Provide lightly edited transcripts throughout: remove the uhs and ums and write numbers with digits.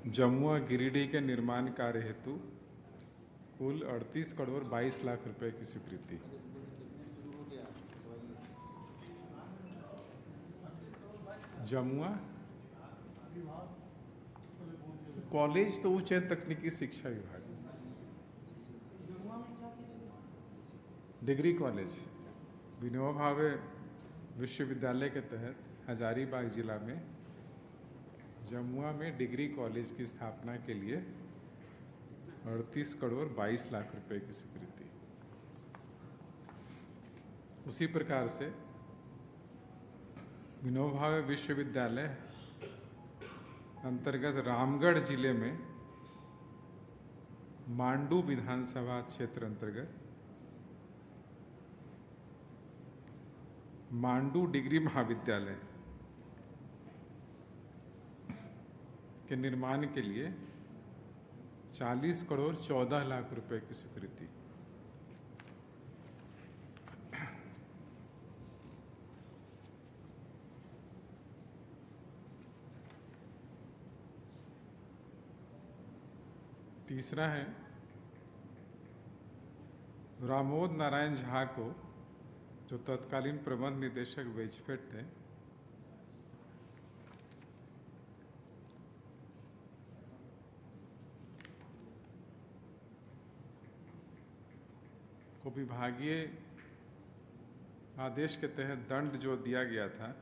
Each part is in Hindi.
जमुआ गिरिडीह के निर्माण कार्य हेतु कुल 38 करोड़ 22 लाख रुपए की स्वीकृति। जमुआ कॉलेज तो उच्च तकनीकी शिक्षा विभाग, डिग्री कॉलेज विनोबा भावे विश्वविद्यालय के तहत हजारीबाग जिला में जमुआ में डिग्री कॉलेज की स्थापना के लिए 38 करोड़ 22 लाख रुपए की स्वीकृति। उसी प्रकार से विनोबा भावे विश्वविद्यालय अंतर्गत रामगढ़ जिले में मांडू विधानसभा क्षेत्र अंतर्गत मांडू डिग्री महाविद्यालय के निर्माण के लिए 40 करोड़ 14 लाख रुपए की स्वीकृति। तीसरा है रामोद नारायण झा को, जो तत्कालीन प्रबंध निदेशक वेजफेड थे, को विभागीय आदेश के तहत दंड जो दिया गया था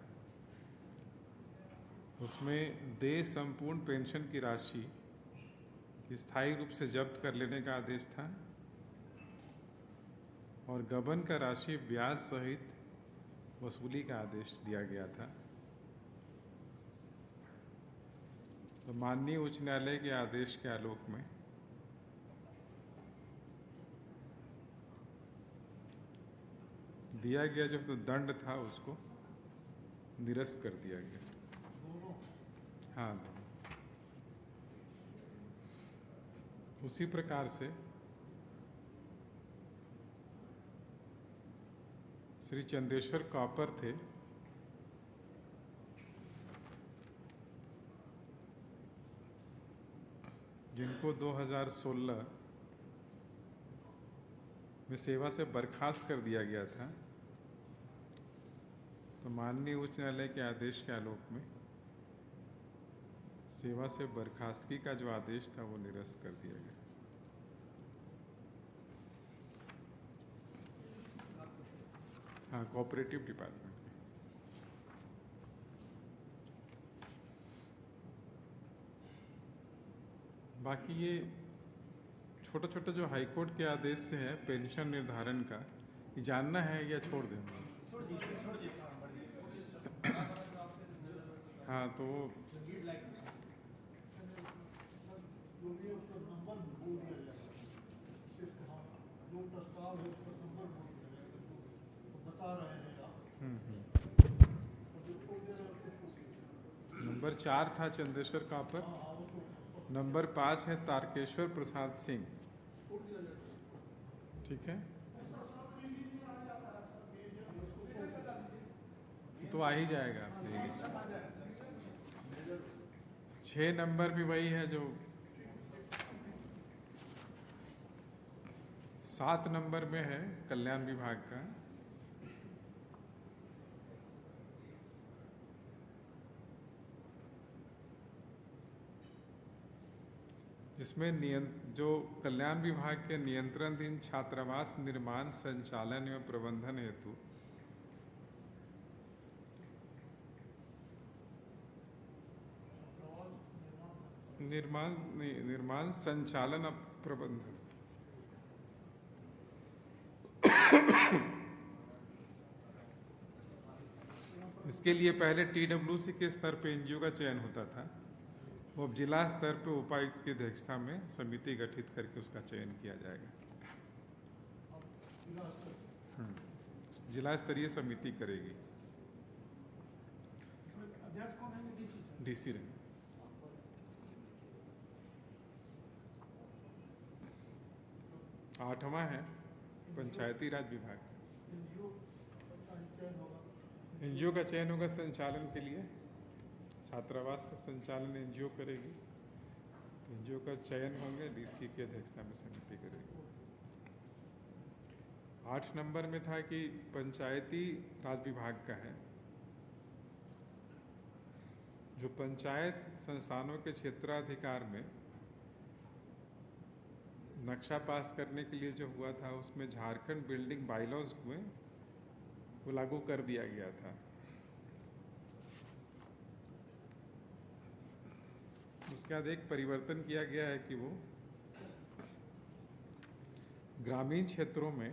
उसमें देय संपूर्ण पेंशन की राशि स्थायी रूप से जब्त कर लेने का आदेश था और गबन का राशि ब्याज सहित वसूली का आदेश दिया गया था। तो माननीय उच्च न्यायालय के आदेश के आलोक में दिया गया जो तो दंड था उसको निरस्त कर दिया गया। हाँ, उसी प्रकार से श्री चंदेश्वर कॉपर थे, जिनको 2016 में सेवा से बर्खास्त कर दिया गया था। तो माननीय उच्च न्यायालय के आदेश के आलोक में सेवा से बर्खास्तगी का जो आदेश था वो निरस्त कर दिया गया। हाँ, कोऑपरेटिव डिपार्टमेंट। बाकी ये छोटा छोटा जो हाईकोर्ट के आदेश से है पेंशन निर्धारण का, ये जानना है या छोड़ दें? हाँ, तो नंबर 4 था चंदेश्वर कॉपर, नंबर 5 है तारकेश्वर प्रसाद सिंह। ठीक है, तो आ ही जाएगा। 6 नंबर भी वही है जो 7 नंबर में है कल्याण विभाग का, जिसमें जो कल्याण विभाग के नियंत्रणाधीन छात्रावास निर्माण संचालन एवं प्रबंधन हेतु निर्माण संचालन और प्रबंधन इसके लिए पहले TWC के स्तर पे NGO का चयन होता था, वो अब जिला स्तर पे उपायुक्त की अध्यक्षता में समिति गठित करके उसका चयन किया जाएगा। जिला स्तरीय समिति करेगी। DC रहेंगे। आठवां है पंचायती राज विभाग। NGO का चयन होगा संचालन के लिए, छात्रावास का संचालन NGO करेगी। एनजीओ का चयन होंगे, डीसी की अध्यक्षता में समिति करेगी। 8 नंबर में था कि पंचायती राज विभाग का है, जो पंचायत संस्थानों के क्षेत्राधिकार में नक्शा पास करने के लिए जो हुआ था, उसमें झारखंड बिल्डिंग बायलॉज हुए, वो लागू कर दिया गया था। उसके बाद एक परिवर्तन किया गया है कि वो ग्रामीण क्षेत्रों में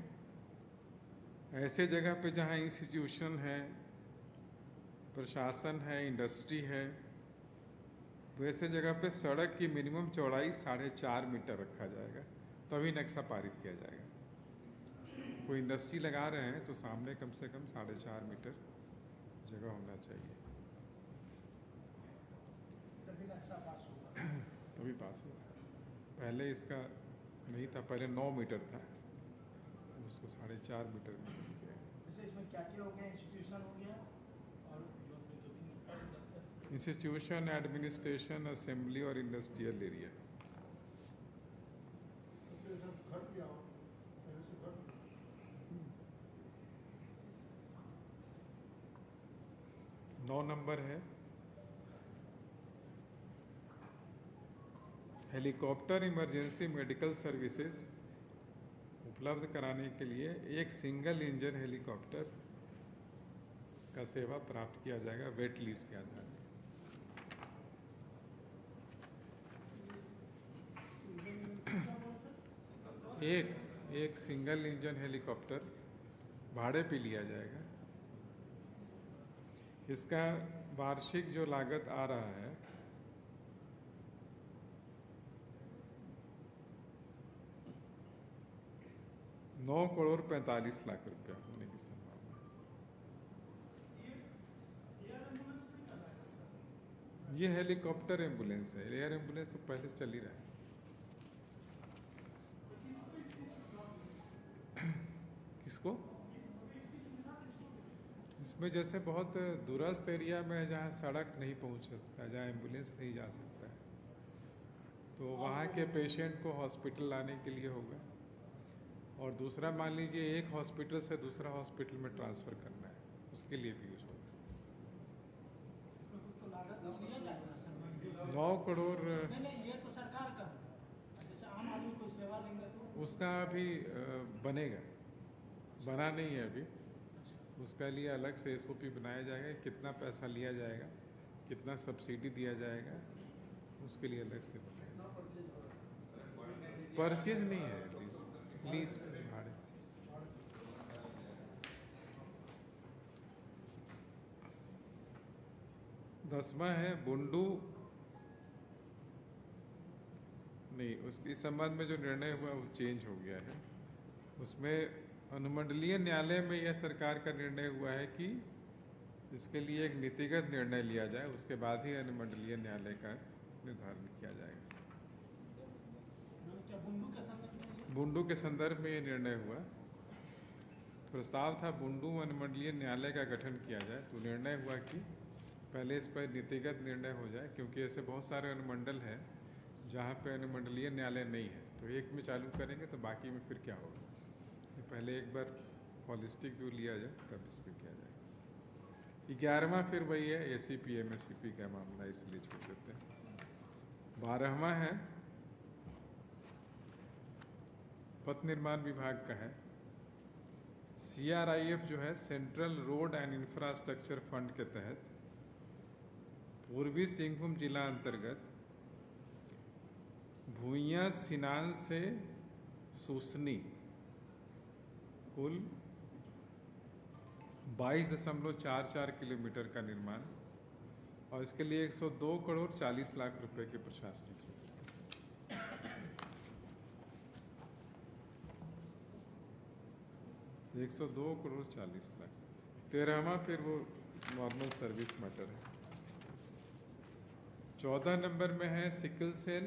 ऐसे जगह पे जहाँ इंस्टीट्यूशन है, प्रशासन है, इंडस्ट्री है, वैसे जगह पे सड़क की मिनिमम चौड़ाई 4.5 मीटर रखा जाएगा, तभी नक्शा पारित किया जाएगा। कोई इंडस्ट्री लगा रहे हैं तो सामने कम से कम 4.5 मीटर जगह होना चाहिए, तभी नक्शा पास होगा। तभी पास होगा। पहले इसका नहीं था, पहले 9 मीटर था, उसको 4.5 मीटर में किया। जैसे इसमें क्या क्या हो गया, इंस्टीट्यूशन हो गया और इंस्टीट्यूशन, एडमिनिस्ट्रेशन, असेंबली और इंडस्ट्रियल एरिया। घट गया हो, पहले से घट। 9 नंबर है हेलीकॉप्टर इमरजेंसी मेडिकल सर्विसेज उपलब्ध कराने के लिए एक सिंगल इंजन हेलीकॉप्टर का सेवा प्राप्त किया जाएगा वेट लीज के आधार पर। एक सिंगल इंजन हेलीकॉप्टर भाड़े पे लिया जाएगा। इसका वार्षिक जो लागत आ रहा है ₹9,45,00,000 होने की संभावना है। ये हेलीकॉप्टर एम्बुलेंस है, एयर एम्बुलेंस तो पहले से चल ही रहा है। किसको? इसमें जैसे बहुत दूरस्थ एरिया में है जहाँ सड़क नहीं पहुँच सकता, जहाँ एम्बुलेंस नहीं जा सकता है, तो वहाँ के पेशेंट को हॉस्पिटल लाने के लिए होगा। और दूसरा, मान लीजिए एक हॉस्पिटल से दूसरा हॉस्पिटल में ट्रांसफ़र करना है, उसके लिए भी यूज होगा। 9 करोड़ नहीं, ये तो सरकार का होगा। जैसे आम आदमी कोई सेवा लेंगे तो उसका अभी बनेगा, बना नहीं है अभी। उसका लिए अलग से SOP बनाया जाएगा, कितना पैसा लिया जाएगा, कितना सब्सिडी दिया जाएगा, उसके लिए अलग से बनाएगा। परचेज नहीं है, लीज भाड़े। दसवां है बुंडू, नहीं, इस संबंध में जो निर्णय हुआ वो चेंज हो गया है। उसमें अनुमंडलीय न्यायालय में यह सरकार का निर्णय हुआ है कि इसके लिए एक नीतिगत निर्णय लिया जाए, उसके बाद ही अनुमंडलीय न्यायालय का निर्धारण किया जाएगा। बुंडू के संदर्भ में ये निर्णय हुआ। प्रस्ताव था बुंडू अनुमंडलीय न्यायालय का गठन किया जाए, तो निर्णय हुआ कि पहले इस पर नीतिगत निर्णय हो जाए, क्योंकि ऐसे बहुत सारे अनुमंडल हैं जहाँ पे अनुमंडलीय न्यायालय नहीं है, तो एक में चालू करेंगे तो बाकी में फिर क्या होगा। पहले एक बार हॉलिस्टिक व्यू लिया जाए, तब इस पर किया जाए। 11वां फिर वही है ACP MSCP का मामला, इसलिए छोड़ देते हैं। 12वां है पथ निर्माण विभाग का है। CRIF जो है central road and infrastructure fund के तहत पूर्वी सिंहभूम जिला अंतर्गत भूइयाँ सिनान से सुसनी कुल 22.44 किलोमीटर का निर्माण, और इसके लिए 102,40,00,000 रुपए के प्रशासनिक शुल्क। 102,40,00,000। 13वां फिर वो नॉर्मल सर्विस मैटर है। 14 नंबर में है sickle cell,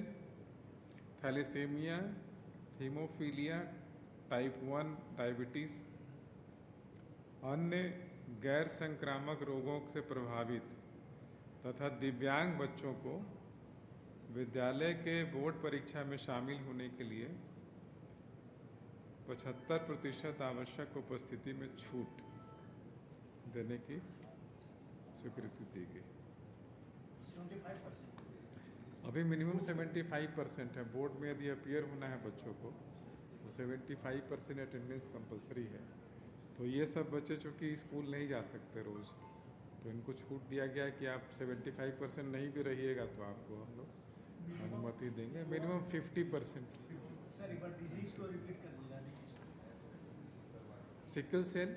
thalassaemia, haemophilia, type 1 diabetes, अन्य गैर संक्रामक रोगों से प्रभावित तथा दिव्यांग बच्चों को विद्यालय के बोर्ड परीक्षा में शामिल होने के लिए 75% आवश्यक उपस्थिति में छूट देने की स्वीकृति दी गई। 75%। अभी मिनिमम 75% है। बोर्ड में यदि अपीयर होना है बच्चों को तो 75% अटेंडेंस कंपलसरी है। तो ये सब बच्चे चूँकि स्कूल नहीं जा सकते रोज़, तो इनको छूट दिया गया है कि आप 75% नहीं भी रहिएगा तो आपको हम लोग अनुमति देंगे। मिनिमम 50%। सर एक बार डिजीज को रिपीट कर दीजिए। Sickle cell,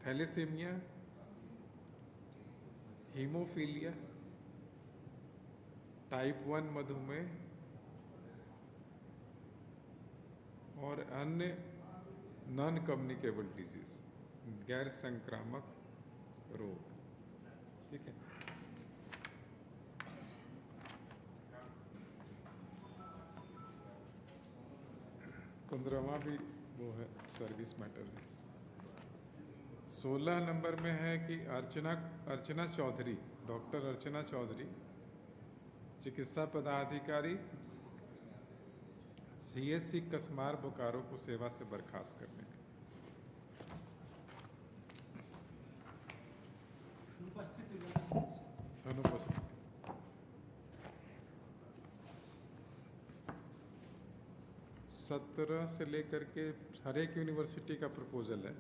thalassaemia, haemophilia, type 1 मधुमेह और अन्य नॉन कम्युनिकेबल डिजीज, गैर संक्रामक रोग। ठीक है। पंद्रहवां भी वो है सर्विस मैटर है। 16 नंबर में है कि अर्चना चौधरी, डॉक्टर अर्चना चौधरी, चिकित्सा पदाधिकारी, CSC कसमार बोकारो को सेवा से बर्खास्त करने का। अनुपस्थित। सत्रह से लेकर के हर एक यूनिवर्सिटी का प्रपोजल है,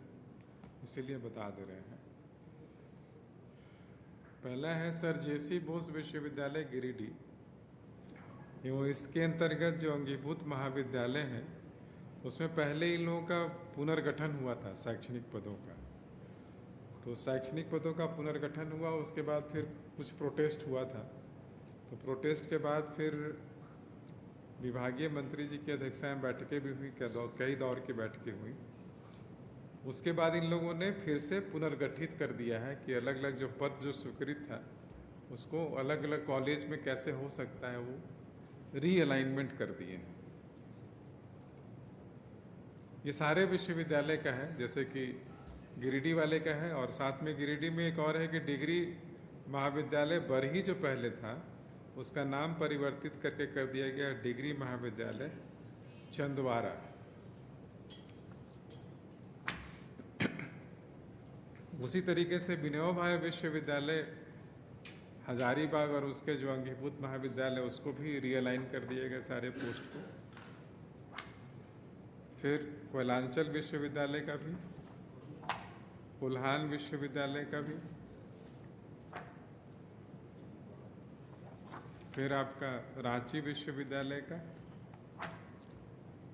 इसीलिए बता दे रहे हैं। पहला है सर JC बोस विश्वविद्यालय गिरिडीह। वो इसके अंतर्गत जो अंगीभूत महाविद्यालय हैं उसमें पहले इन लोगों का पुनर्गठन हुआ था शैक्षणिक पदों का। तो शैक्षणिक पदों का पुनर्गठन हुआ, उसके बाद फिर कुछ प्रोटेस्ट हुआ था। तो प्रोटेस्ट के बाद फिर विभागीय मंत्री जी की अध्यक्षता में बैठकें भी हुई, कई दौर की बैठकें हुई। उसके बाद इन लोगों ने फिर से पुनर्गठित कर दिया है कि अलग अलग जो पद जो स्वीकृत था उसको अलग अलग कॉलेज में कैसे हो सकता है, वो रीअलाइनमेंट कर दिए हैं। ये सारे विश्वविद्यालय का है, जैसे कि गिरिडीह वाले का है, और साथ में गिरिडीह में एक और है कि डिग्री महाविद्यालय बरही जो पहले था उसका नाम परिवर्तित करके कर दिया गया डिग्री महाविद्यालय चंदवारा। उसी तरीके से विनोबा भावे विश्वविद्यालय हजारीबाग और उसके जो अंगीभूत महाविद्यालय उसको भी रीअलाइन कर दिए गए सारे पोस्ट को। फिर कोयलांचल विश्वविद्यालय का भी, कोल्हान विश्वविद्यालय का भी, फिर आपका रांची विश्वविद्यालय का,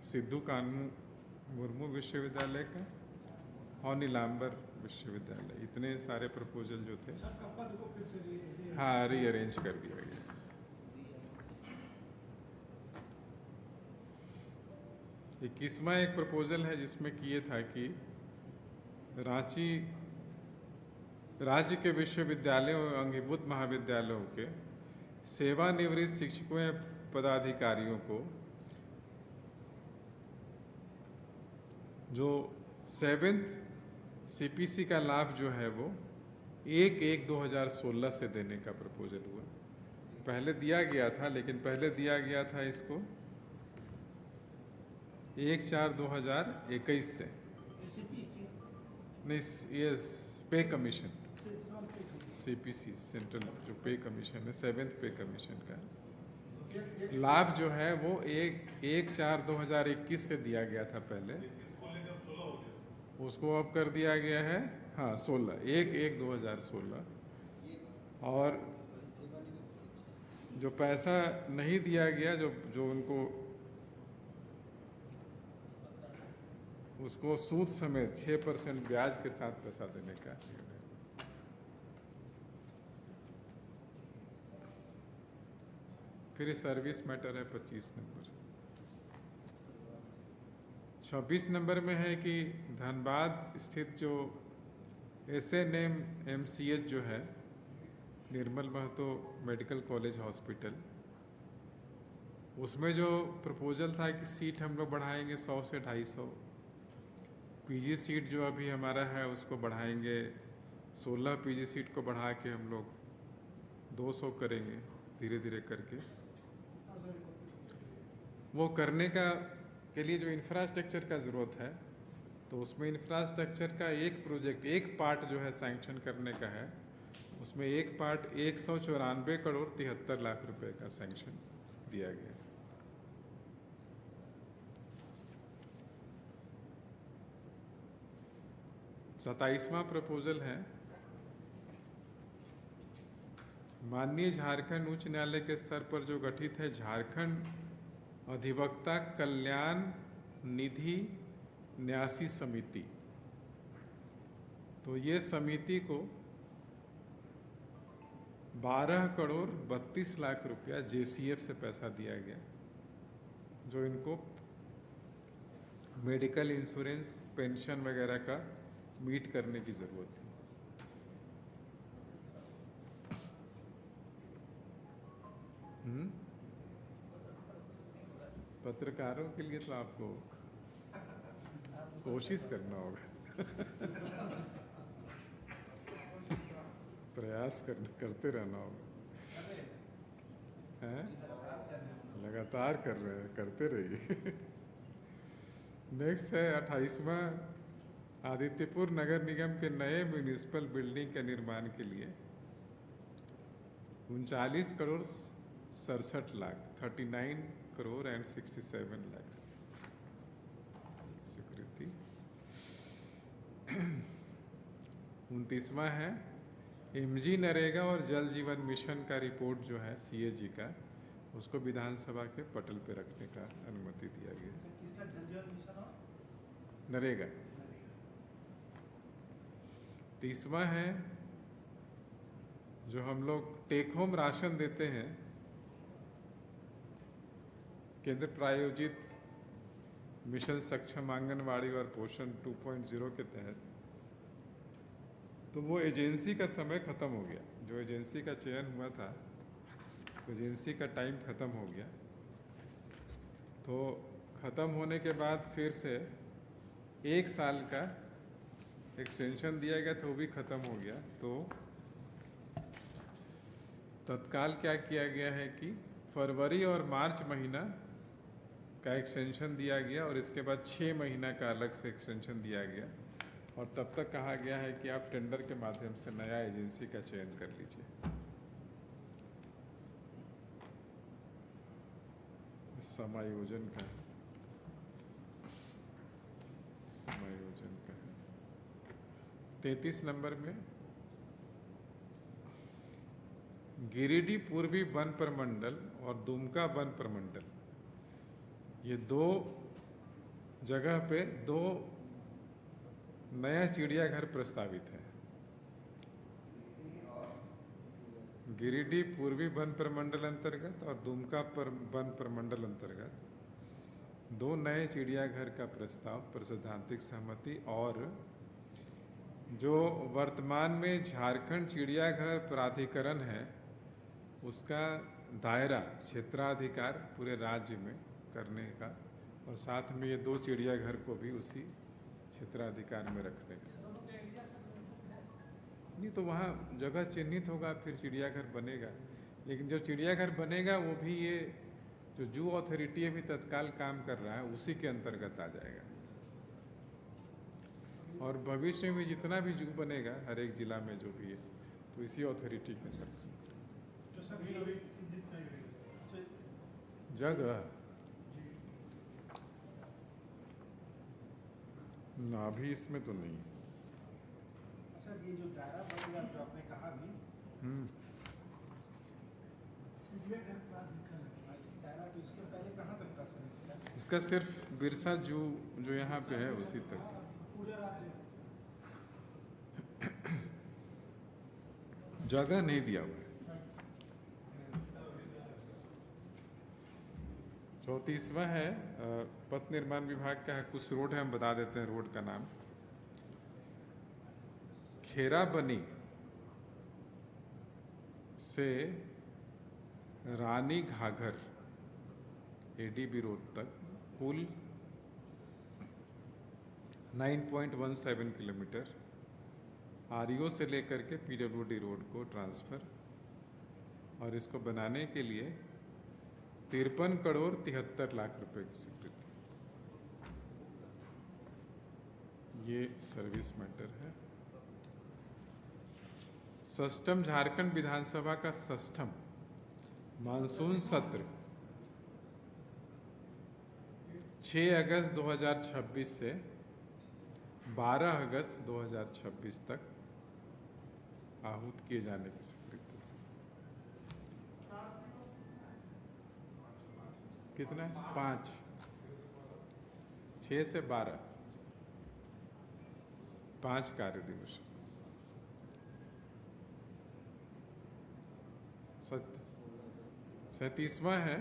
सिद्धू कानू मुर्मू विश्वविद्यालय का और नीलांबर विश्वविद्यालय। इतने सारे प्रपोजल जो थे हाँ रीअरेंज कर दिया गया। इक्कीसवां एक प्रपोजल है जिसमें कि ये था कि रांची राज्य के विश्वविद्यालयों और अंगीभूत महाविद्यालयों के सेवानिवृत्त शिक्षकों या पदाधिकारियों को जो 7th CPC का लाभ जो है वो 1/1/2016 से देने का प्रपोजल हुआ। पहले दिया गया था, लेकिन पहले दिया गया था इसको 1/4/2021 से। नहीं, ये पे कमीशन CPC सेंट्रल जो पे कमीशन है 7th पे कमीशन का लाभ जो है वो 1/4/2021 से दिया गया था पहले, उसको अब कर दिया गया है हाँ 1/1/2016। और जो पैसा नहीं दिया गया जो उनको उसको सूद समेत 6% ब्याज के साथ पैसा देने का। फिर सर्विस मैटर है 25 नंबर। 26 नंबर में है कि धनबाद स्थित जो SNM MCH जो है निर्मल महतो मेडिकल कॉलेज हॉस्पिटल, उसमें जो प्रपोजल था कि सीट हम लोग बढ़ाएंगे 100 से 250। PG सीट जो अभी हमारा है उसको बढ़ाएंगे, 16 PG सीट को बढ़ा के हम लोग 200 करेंगे। धीरे धीरे करके। वो करने के लिए जो इंफ्रास्ट्रक्चर का ज़रूरत है, तो उसमें इंफ्रास्ट्रक्चर का एक प्रोजेक्ट, एक पार्ट जो है सैंक्शन करने का है, उसमें एक पार्ट 194 करोड़ 73 लाख रुपए का सैंक्शन दिया गया। सताईसवां प्रपोजल है माननीय झारखंड उच्च न्यायालय के स्तर पर जो गठित है झारखंड अधिवक्ता कल्याण निधि न्यासी समिति, तो ये समिति को 12 करोड़ 32 लाख रुपया JCF से पैसा दिया गया, जो इनको मेडिकल इंश्योरेंस, पेंशन वगैरह का मीट करने की जरूरत थी। पत्रकारों के लिए तो आपको कोशिश करना होगा प्रयास करते रहना होगा, हैं? लगातार करते रहिए। नेक्स्ट है 28वां आदित्यपुर नगर निगम के नए म्यूनिसिपल बिल्डिंग के निर्माण के लिए 39 करोड़ 67 लाख 39 करोड़ एंड 67 लाख स्वीकृति। 29वां है MG नरेगा और जल जीवन मिशन का रिपोर्ट जो है CAG का, उसको विधानसभा के पटल पे रखने का अनुमति दिया गया। नरेगा। 30वां है जो हम लोग टेक होम राशन देते हैं केंद्र प्रायोजित मिशन सक्षम आंगनवाड़ी और पोषण 2.0 के तहत, तो वो एजेंसी का समय ख़त्म हो गया। जो एजेंसी का चयन हुआ था, एजेंसी का टाइम ख़त्म हो गया, तो ख़त्म होने के बाद फिर से 1 साल का एक्सटेंशन दिया गया, तो वो भी ख़त्म हो गया। तो तत्काल क्या किया गया है कि फरवरी और मार्च महीना का एक्सटेंशन दिया गया और इसके बाद 6 महीना का अलग से एक्सटेंशन दिया गया, और तब तक कहा गया है कि आप टेंडर के माध्यम से नया एजेंसी का चयन कर लीजिए। समायोजन का 33 नंबर में गिरिडीह पूर्वी वन प्रमंडल और दुमका वन प्रमंडल, ये 2 जगह पे 2 नया चिड़ियाघर प्रस्तावित है। गिरिडीह पूर्वी वन प्रमंडल अंतर्गत और दुमका वन प्रमंडल अंतर्गत 2 नए चिड़ियाघर का प्रस्ताव पर सैद्धांतिक सहमति, और जो वर्तमान में झारखंड चिड़ियाघर प्राधिकरण है उसका दायरा क्षेत्राधिकार पूरे राज्य में करने का, और साथ में ये 2 चिड़ियाघर को भी उसी क्षेत्राधिकार में रखने का। नहीं तो वहाँ जगह चिन्हित होगा, फिर चिड़ियाघर बनेगा, लेकिन जो चिड़ियाघर बनेगा वो भी ये जो जू अथॉरिटी अभी तत्काल काम कर रहा है उसी के अंतर्गत आ जाएगा। और भविष्य में जितना भी जू बनेगा हर एक जिला में जो भी है, तो इसी अथॉरिटी के अंदर जगह ना अभी इसमें तो नहीं। सर ये जो दायरा बनेगा जो आपने कहा भी, दायरा तो इसके पहले कहाँ तक था सर? इसका सिर्फ बिरसा जू जो यहाँ पे है उसी तक, पूरे राज्य जगह नहीं दिया हुआ है। 34वां है पथ निर्माण विभाग का है, कुछ रोड है हम बता देते हैं रोड का नाम। खेराबनी से रानी घाघर ADB रोड तक कुल 9.17 किलोमीटर, REO से लेकर के PWD रोड को ट्रांसफर और इसको बनाने के लिए 53 करोड़ 73 लाख रुपए की स्वीकृति। ये सर्विस मैटर है। षष्ठम झारखंड विधानसभा का षष्ठम मानसून सत्र 6 अगस्त 2026 से 12 अगस्त 2026 तक आहूत किए जाने की स्वीकृति। कितना है? 5, 6 से 12, 5 कार्य दिवस। 37वां है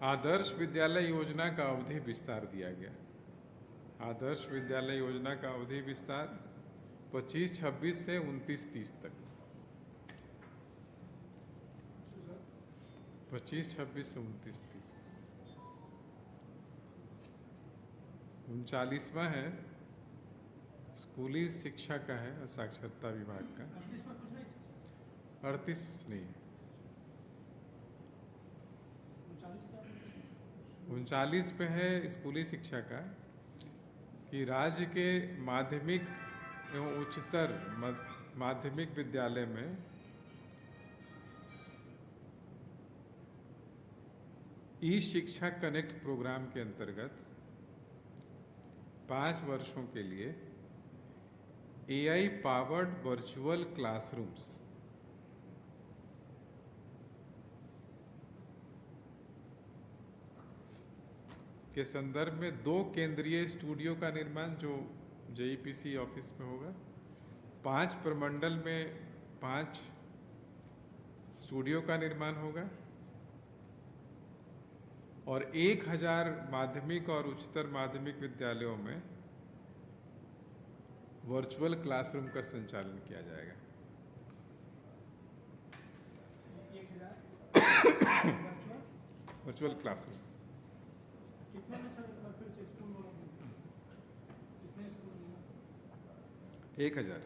आदर्श विद्यालय योजना का अवधि विस्तार दिया गया। आदर्श विद्यालय योजना का अवधि विस्तार 25-26 से 29-30 तक। 25-26 से 29-30। 39वां है स्कूली शिक्षा का है, साक्षरता विभाग का। 38 नहीं, 39 पे है स्कूली शिक्षा का कि राज्य के माध्यमिक एवं उच्चतर माध्यमिक विद्यालय में ई शिक्षा कनेक्ट प्रोग्राम के अंतर्गत 5 वर्षों के लिए AI पावर्ड वर्चुअल क्लासरूम्स के संदर्भ में 2 केंद्रीय स्टूडियो का निर्माण जो JEPC ऑफिस में होगा, 5 प्रमंडल में 5 स्टूडियो का निर्माण होगा और 1000 माध्यमिक और उच्चतर माध्यमिक विद्यालयों में वर्चुअल क्लासरूम का संचालन किया जाएगा। 1000 वर्चुअल क्लासरूम। कितने में सर एक बार फिर से स्कूल वाला कितने स्कूल में? 1000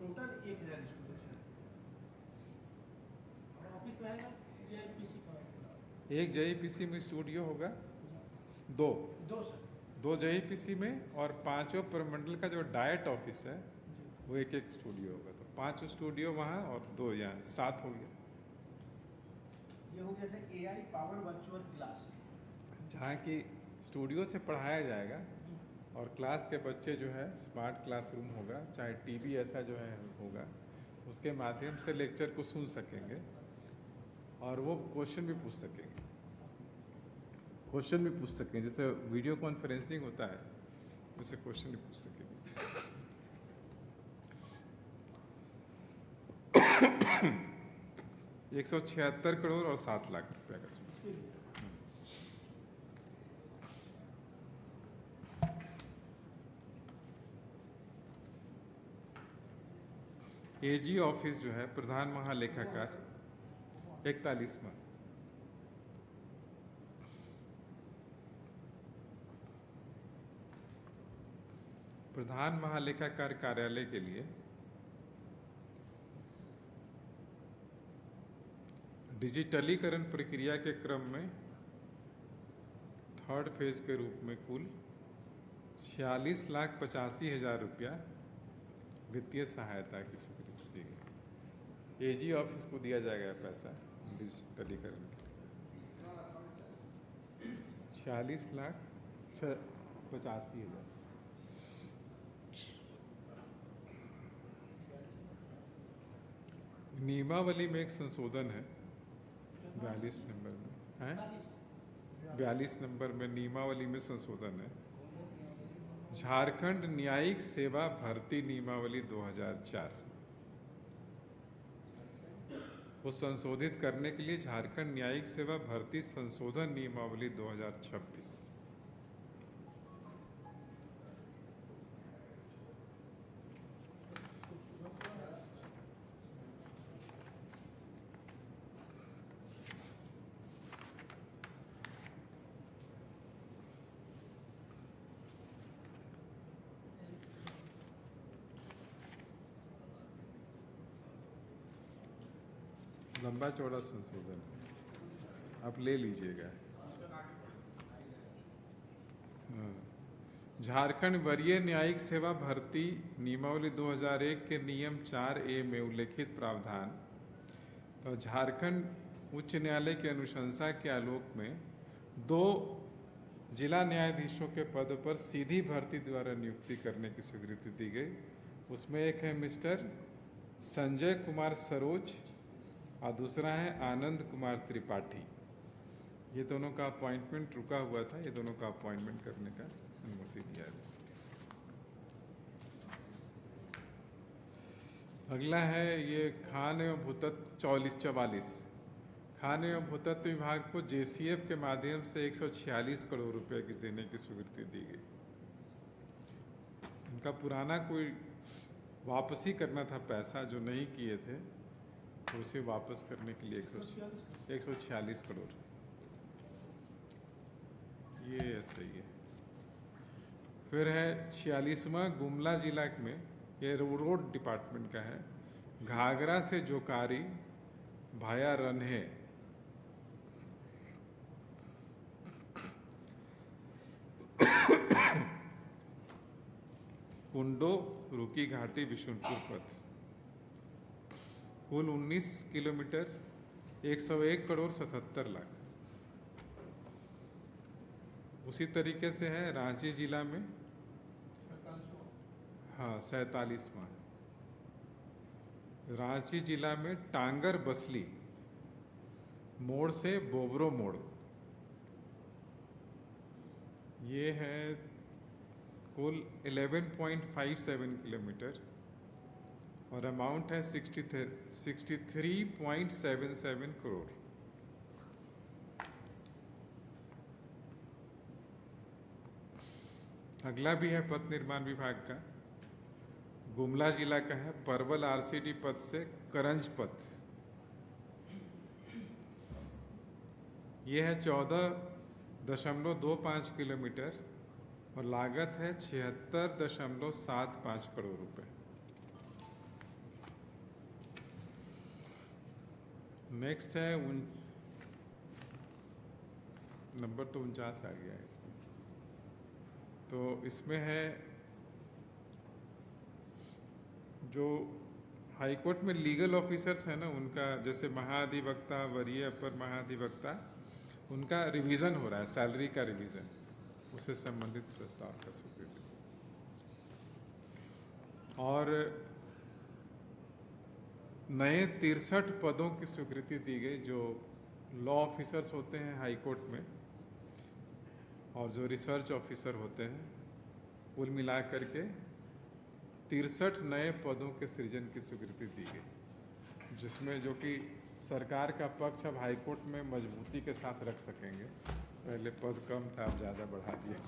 टोटल 1000 स्कूल है सर। और ऑफिस रहेगा JIPC का? एक JEPC में स्टूडियो होगा, 2 सर। 2 JEPC में और 5 प्रमंडल का जो डायट ऑफिस है वो एक स्टूडियो होगा। तो 5 स्टूडियो वहाँ और 2 यहाँ, 7 हो गया। ये हो गया sir AI power virtual class, जहाँ की स्टूडियो से पढ़ाया जाएगा और क्लास के बच्चे जो है स्मार्ट क्लासरूम होगा, चाहे TV ऐसा जो है होगा, उसके माध्यम से लेक्चर को सुन सकेंगे और वो क्वेश्चन भी पूछ सकेंगे। जैसे वीडियो कॉन्फ्रेंसिंग होता है वैसे क्वेश्चन भी पूछ सकेंगे। 176 करोड़ और 7 लाख रुपए का। AG ऑफिस जो है प्रधान महालेखाकार 41वां। प्रधान महालेखाकार कार्यालय के लिए डिजिटलीकरण प्रक्रिया के क्रम में 3rd फेज के रूप में कुल 46,85,000 रुपया वित्तीय सहायता की स्वीकृति दी गई। AG ऑफिस को दिया जाएगा पैसा डिजिटलीकरण के लिए 46,85,000। नियमावली में एक संशोधन है 42 नंबर में है, 42 नंबर में नियमावली में संशोधन है। झारखंड न्यायिक सेवा भर्ती नियमावली 2004 को संशोधित करने के लिए झारखंड न्यायिक सेवा भर्ती संशोधन नियमावली 2026 लंबा चौड़ा संशोधन आप ले लीजिएगा। हाँ। झारखंड वरीय न्यायिक सेवा भर्ती नियमावली 2001 के नियम 4A में उल्लेखित प्रावधान तो झारखंड उच्च न्यायालय की अनुशंसा के आलोक में 2 जिला न्यायाधीशों के पद पर सीधी भर्ती द्वारा नियुक्ति करने की स्वीकृति दी गई। उसमें एक है मिस्टर संजय कुमार सरोज और दूसरा है आनंद कुमार त्रिपाठी। ये दोनों का अपॉइंटमेंट रुका हुआ था, ये दोनों का अपॉइंटमेंट करने का अनुमति दिया है। अगला है ये खान एवं भूतत्व 44 खान एवं भूतत्व विभाग को JCF के माध्यम से 146 करोड़ रुपए की देने की स्वीकृति दी गई। उनका पुराना कोई वापसी करना था पैसा जो नहीं किए थे, तो उसे वापस करने के लिए 146 करोड़। ये सही है। फिर है 46वां गुमला जिला में, ये रोड डिपार्टमेंट का है, घाघरा से जोकारी भाया रन्हे कुंडो रुकी घाटी बिशुनपुर पथ, कुल 19 किलोमीटर 101 करोड़ 77 लाख। उसी तरीके से है रांची जिला में, हाँ 47वां रांची जिला में टांगर बसली मोड़ से बोबरो मोड़, ये है कुल 11.57 किलोमीटर और अमाउंट है 63.77 करोड़। अगला भी है पथ निर्माण विभाग का, गुमला जिला का है, परवल RCD पथ से करंज पथ। ये है 14.25 किलोमीटर और लागत है 76.75 करोड़ रुपए। नेक्स्ट है नंबर तो 49 आ गया है इसमें। तो इसमें है जो हाईकोर्ट में लीगल ऑफिसर्स है ना, उनका जैसे महाधिवक्ता, वरीय अपर महाधिवक्ता, उनका रिवीजन हो रहा है, सैलरी का रिवीजन, उससे संबंधित प्रस्ताव का स्वीकृति। और नए 63 पदों की स्वीकृति दी गई जो लॉ ऑफिसर्स होते हैं हाईकोर्ट में और जो रिसर्च ऑफिसर होते हैं, कुल मिलाकर के 63 नए पदों के सृजन की स्वीकृति दी गई, जिसमें जो कि सरकार का पक्ष अब हाईकोर्ट में मजबूती के साथ रख सकेंगे। पहले पद कम था, अब ज़्यादा बढ़ा दिया।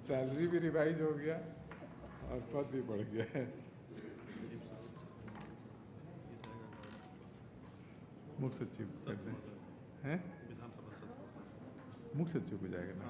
सैलरी भी रिवाइज हो गया और पद भी बढ़ गया है। मुख्य सचिव कर दें हैं, मुख्य सचिव हो जाएगा ना।